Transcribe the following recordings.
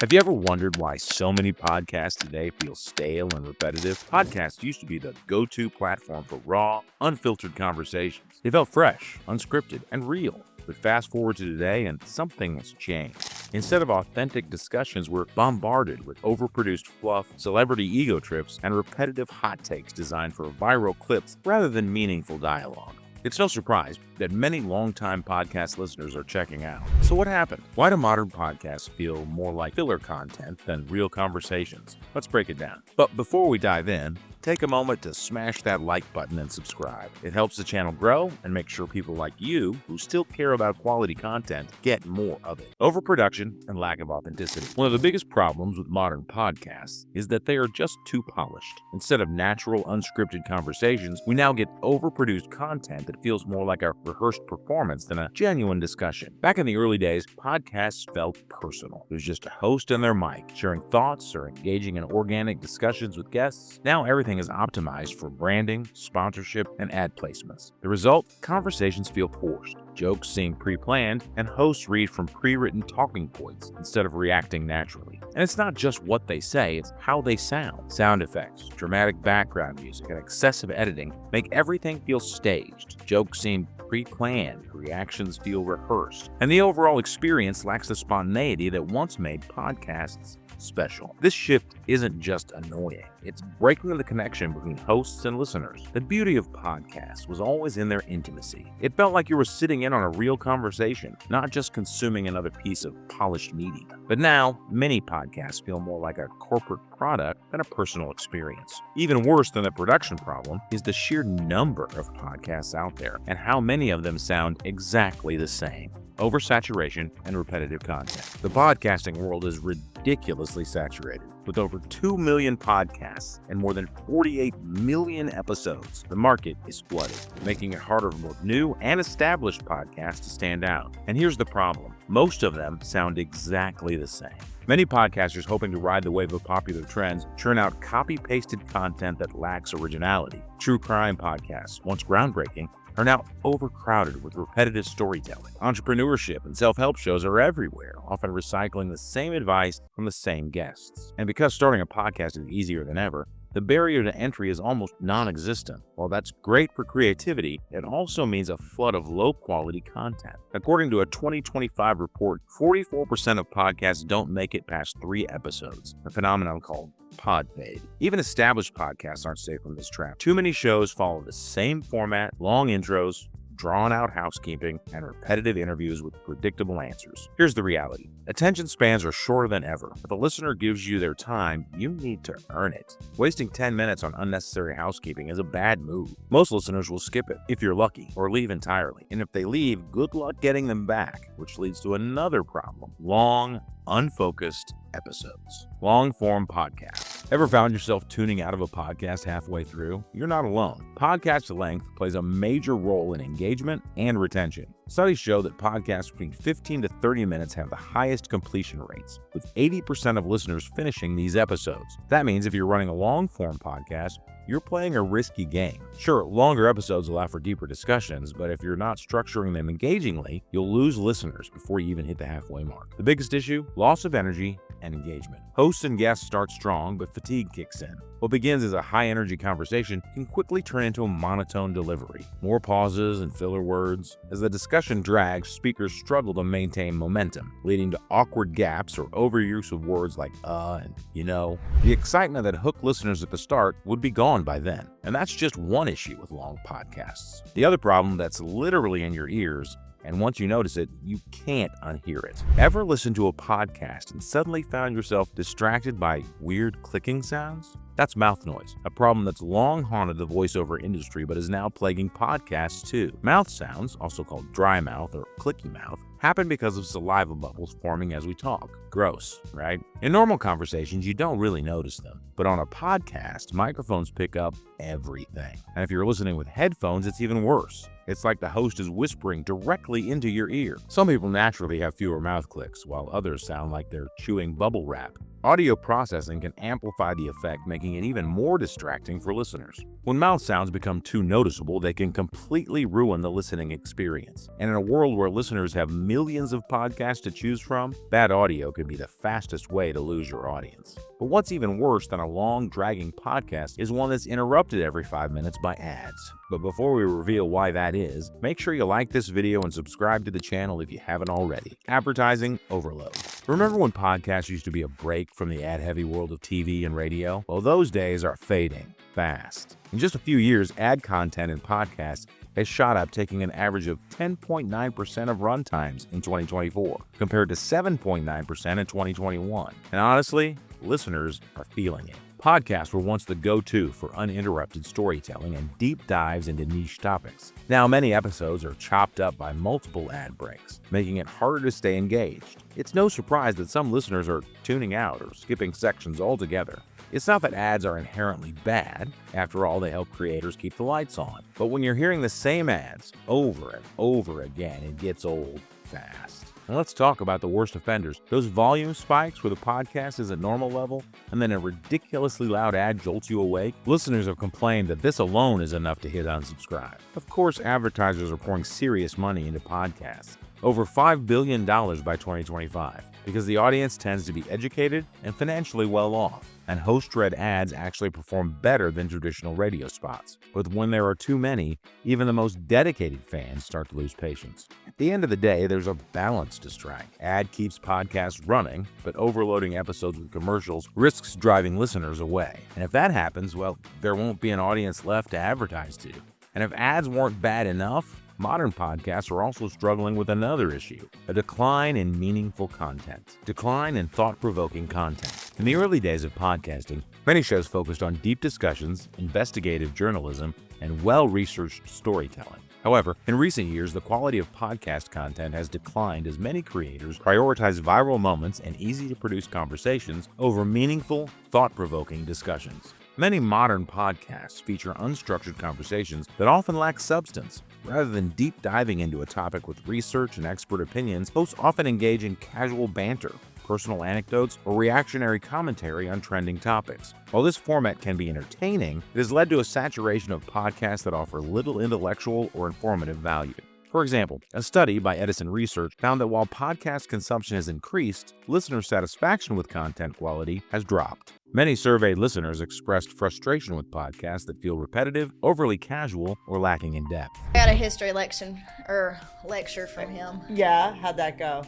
Have you ever wondered why so many podcasts today feel stale and repetitive? Podcasts used to be the go-to platform for raw, unfiltered conversations. They felt fresh, unscripted, and real. But fast forward to today and something has changed. Instead of authentic discussions, we're bombarded with overproduced fluff, celebrity ego trips, and repetitive hot takes designed for viral clips rather than meaningful dialogue. It's no surprise that many longtime podcast listeners are checking out. So what happened? Why do modern podcasts feel more like filler content than real conversations? Let's break it down. But before we dive in, take a moment to smash that like button and subscribe. It helps the channel grow and make sure people like you, who still care about quality content, get more of it. Overproduction and lack of authenticity. One of the biggest problems with modern podcasts is that they are just too polished. Instead of natural, unscripted conversations, we now get overproduced content that feels more like a rehearsed performance than a genuine discussion. Back in the early days, podcasts felt personal. It was just a host and their mic, sharing thoughts or engaging in organic discussions with guests. Now everything is optimized for branding, sponsorship, and ad placements. The result? Conversations feel forced. Jokes seem pre-planned, and hosts read from pre-written talking points instead of reacting naturally. And it's not just what they say, it's how they sound. Sound effects, dramatic background music, and excessive editing make everything feel staged. Jokes seem pre-planned, reactions feel rehearsed, and the overall experience lacks the spontaneity that once made podcasts special. This shift isn't just annoying, it's breaking the connection between hosts and listeners. The beauty of podcasts was always in their intimacy. It felt like you were sitting in on a real conversation, not just consuming another piece of polished media. But now, many podcasts feel more like a corporate product than a personal experience. Even worse than the production problem is the sheer number of podcasts out there and how many of them sound exactly the same. Oversaturation and repetitive content. The podcasting world is ridiculously saturated. With over 2 million podcasts and more than 48 million episodes, the market is flooded, making it harder for both new and established podcasts to stand out. And here's the problem. Most of them sound exactly the same. Many podcasters hoping to ride the wave of popular trends churn out copy-pasted content that lacks originality. True crime podcasts, once groundbreaking, are now overcrowded with repetitive storytelling. Entrepreneurship and self-help shows are everywhere, often recycling the same advice from the same guests. And because starting a podcast is easier than ever, the barrier to entry is almost non-existent. While that's great for creativity, it also means a flood of low-quality content. According to a 2025 report, 44% of podcasts don't make it past 3 episodes, a phenomenon called pod fade. Even established podcasts aren't safe from this trap. Too many shows follow the same format, long intros, drawn-out housekeeping, and repetitive interviews with predictable answers. Here's the reality. Attention spans are shorter than ever. If a listener gives you their time, you need to earn it. Wasting 10 minutes on unnecessary housekeeping is a bad move. Most listeners will skip it, if you're lucky, or leave entirely. And if they leave, good luck getting them back, which leads to another problem. Long, unfocused episodes. Long-form podcasts. Ever found yourself tuning out of a podcast halfway through? You're not alone. Podcast length plays a major role in engagement and retention. Studies show that podcasts between 15 to 30 minutes have the highest completion rates, with 80% of listeners finishing these episodes. That means if you're running a long-form podcast, you're playing a risky game. Sure, longer episodes allow for deeper discussions, but if you're not structuring them engagingly, you'll lose listeners before you even hit the halfway mark. The biggest issue? Loss of energy and engagement. Hosts and guests start strong, but fatigue kicks in. What begins as a high-energy conversation can quickly turn into a monotone delivery. More pauses and filler words. As the discussion drags, speakers struggle to maintain momentum, leading to awkward gaps or overuse of words like and you know. The excitement that hooked listeners at the start would be gone by then. And that's just one issue with long podcasts. The other problem that's literally in your ears, and once you notice it, you can't unhear it. Ever listen to a podcast and suddenly found yourself distracted by weird clicking sounds? That's mouth noise, a problem that's long haunted the voiceover industry but is now plaguing podcasts too. Mouth sounds, also called dry mouth or clicky mouth, happen because of saliva bubbles forming as we talk. Gross, right? In normal conversations, you don't really notice them. But on a podcast, microphones pick up everything. And if you're listening with headphones, it's even worse. It's like the host is whispering directly into your ear. Some people naturally have fewer mouth clicks, while others sound like they're chewing bubble wrap. Audio processing can amplify the effect, making it even more distracting for listeners. When mouth sounds become too noticeable, they can completely ruin the listening experience. And in a world where listeners have millions of podcasts to choose from, bad audio could be the fastest way to lose your audience. But what's even worse than a long, dragging podcast is one that's interrupted every 5 minutes by ads. But before we reveal why that is, make sure you like this video and subscribe to the channel if you haven't already. Advertising overload. Remember when podcasts used to be a break from the ad-heavy world of TV and radio? Well, those days are fading fast. In just a few years, ad content in podcasts has shot up, taking an average of 10.9% of runtimes in 2024, compared to 7.9% in 2021. And honestly, listeners are feeling it. Podcasts were once the go-to for uninterrupted storytelling and deep dives into niche topics. Now, many episodes are chopped up by multiple ad breaks, making it harder to stay engaged. It's no surprise that some listeners are tuning out or skipping sections altogether. It's not that ads are inherently bad. After all, they help creators keep the lights on. But when you're hearing the same ads over and over again, it gets old fast. Now let's talk about the worst offenders. Those volume spikes where the podcast is at normal level and then a ridiculously loud ad jolts you awake. Listeners have complained that this alone is enough to hit unsubscribe. Of course, advertisers are pouring serious money into podcasts. Over $5 billion by 2025, because the audience tends to be educated and financially well off. And host-read ads actually perform better than traditional radio spots. But when there are too many, even the most dedicated fans start to lose patience. At the end of the day, there's a balance to strike. Ad keeps podcasts running, but overloading episodes with commercials risks driving listeners away. And if that happens, well, there won't be an audience left to advertise to. And if ads weren't bad enough, modern podcasts are also struggling with another issue: a decline in meaningful content, decline in thought-provoking content. In the early days of podcasting, many shows focused on deep discussions, investigative journalism, and well-researched storytelling. However, in recent years, the quality of podcast content has declined as many creators prioritize viral moments and easy-to-produce conversations over meaningful, thought-provoking discussions. Many modern podcasts feature unstructured conversations that often lack substance. Rather than deep diving into a topic with research and expert opinions, hosts often engage in casual banter, personal anecdotes, or reactionary commentary on trending topics. While this format can be entertaining, it has led to a saturation of podcasts that offer little intellectual or informative value. For example, a study by Edison Research found that while podcast consumption has increased, listener satisfaction with content quality has dropped. Many surveyed listeners expressed frustration with podcasts that feel repetitive, overly casual, or lacking in depth. I got a history lecture from him. Yeah, how'd that go?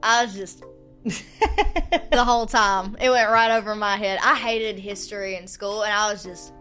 I was just the whole time. It went right over my head. I hated history in school, and I was just...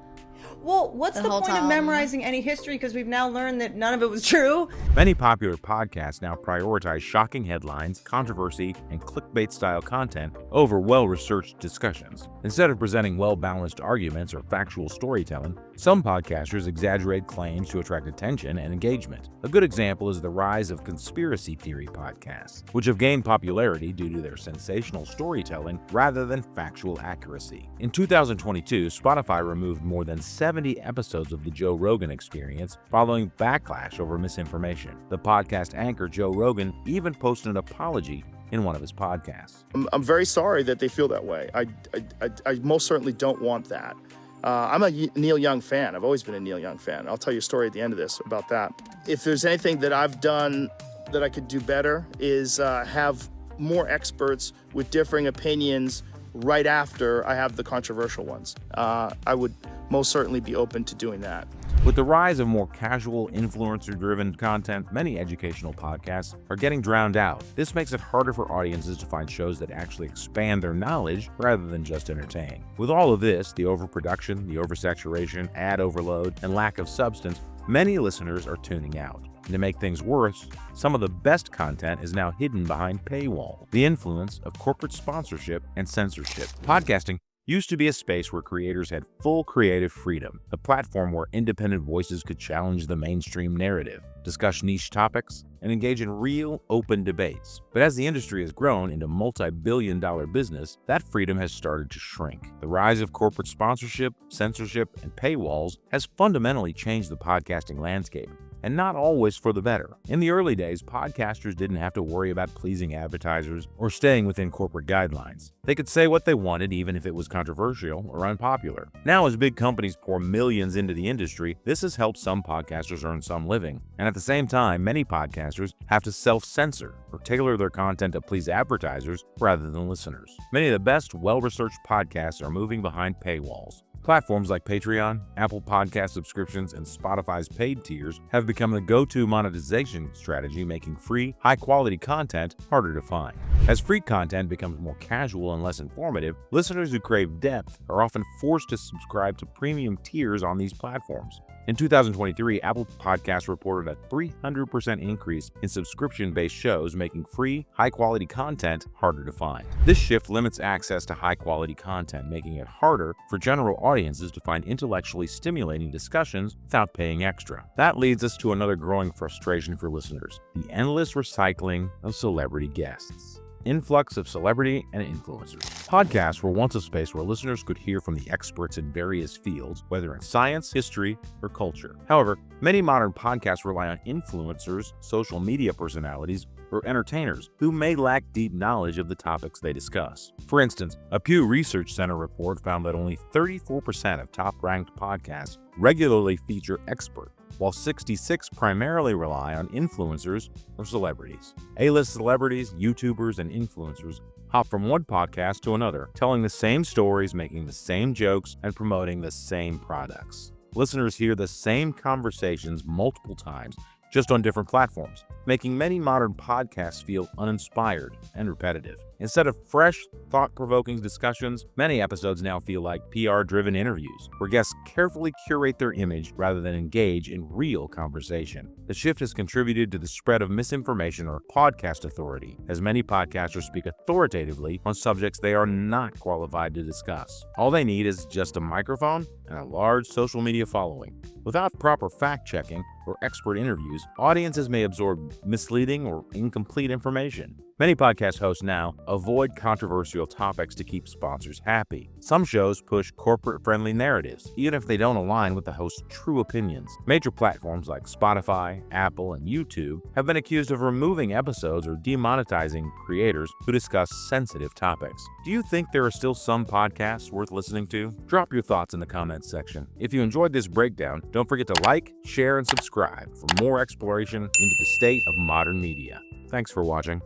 Well, what's the point of memorizing any history? Because we've now learned that none of it was true. Many popular podcasts now prioritize shocking headlines, controversy, and clickbait-style content over well-researched discussions. Instead of presenting well-balanced arguments or factual storytelling, some podcasters exaggerate claims to attract attention and engagement. A good example is the rise of conspiracy theory podcasts, which have gained popularity due to their sensational storytelling rather than factual accuracy. In 2022, Spotify removed more than 70 episodes of The Joe Rogan Experience following backlash over misinformation. The podcast anchor Joe Rogan even posted an apology in one of his podcasts. I'm very sorry that they feel that way. I most certainly don't want that. I'm a Neil Young fan. I've always been a Neil Young fan. I'll tell you a story at the end of this about that. If there's anything that I've done that I could do better is have more experts with differing opinions right after I have the controversial ones. I would most certainly be open to doing that. With the rise of more casual, influencer-driven content, many educational podcasts are getting drowned out. This makes it harder for audiences to find shows that actually expand their knowledge rather than just entertain. With all of this, the overproduction, the oversaturation, ad overload, and lack of substance, many listeners are tuning out. And to make things worse, some of the best content is now hidden behind paywall. The influence of corporate sponsorship and censorship. Podcasting used to be a space where creators had full creative freedom, a platform where independent voices could challenge the mainstream narrative, discuss niche topics, and engage in real, open debates. But as the industry has grown into a multi-billion-dollar business, that freedom has started to shrink. The rise of corporate sponsorship, censorship, and paywalls has fundamentally changed the podcasting landscape. and not always for the better. In the early days, podcasters didn't have to worry about pleasing advertisers or staying within corporate guidelines. They could say what they wanted even if it was controversial or unpopular. Now, as big companies pour millions into the industry, this has helped some podcasters earn some living. And at the same time, many podcasters have to self-censor or tailor their content to please advertisers rather than listeners. Many of the best, well-researched podcasts are moving behind paywalls. Platforms like Patreon, Apple Podcast subscriptions, and Spotify's paid tiers have become the go-to monetization strategy, making free, high-quality content harder to find. As free content becomes more casual and less informative, listeners who crave depth are often forced to subscribe to premium tiers on these platforms. In 2023, Apple Podcasts reported a 300% increase in subscription-based shows, making free, high-quality content harder to find. This shift limits access to high-quality content, making it harder for general audiences to find intellectually stimulating discussions without paying extra. That leads us to another growing frustration for listeners: the endless recycling of celebrity guests. Influx of celebrity and influencers. Podcasts were once a space where listeners could hear from the experts in various fields, whether in science, history, or culture. However, many modern podcasts rely on influencers, social media personalities, or entertainers who may lack deep knowledge of the topics they discuss. For instance, a Pew Research Center report found that only 34% of top-ranked podcasts regularly feature experts, while 66 primarily rely on influencers or celebrities. A-list celebrities, YouTubers, and influencers hop from one podcast to another, telling the same stories, making the same jokes, and promoting the same products. Listeners hear the same conversations multiple times, just on different platforms, making many modern podcasts feel uninspired and repetitive. Instead of fresh, thought-provoking discussions, many episodes now feel like PR-driven interviews, where guests carefully curate their image rather than engage in real conversation. The shift has contributed to the spread of misinformation or podcast authority, as many podcasters speak authoritatively on subjects they are not qualified to discuss. All they need is just a microphone and a large social media following. Without proper fact-checking or expert interviews, audiences may absorb misleading or incomplete information. Many podcast hosts now avoid controversial topics to keep sponsors happy. Some shows push corporate-friendly narratives, even if they don't align with the host's true opinions. Major platforms like Spotify, Apple, and YouTube have been accused of removing episodes or demonetizing creators who discuss sensitive topics. Do you think there are still some podcasts worth listening to? Drop your thoughts in the comments section. If you enjoyed this breakdown, don't forget to like, share, and subscribe for more exploration into the state of modern media. Thanks for watching.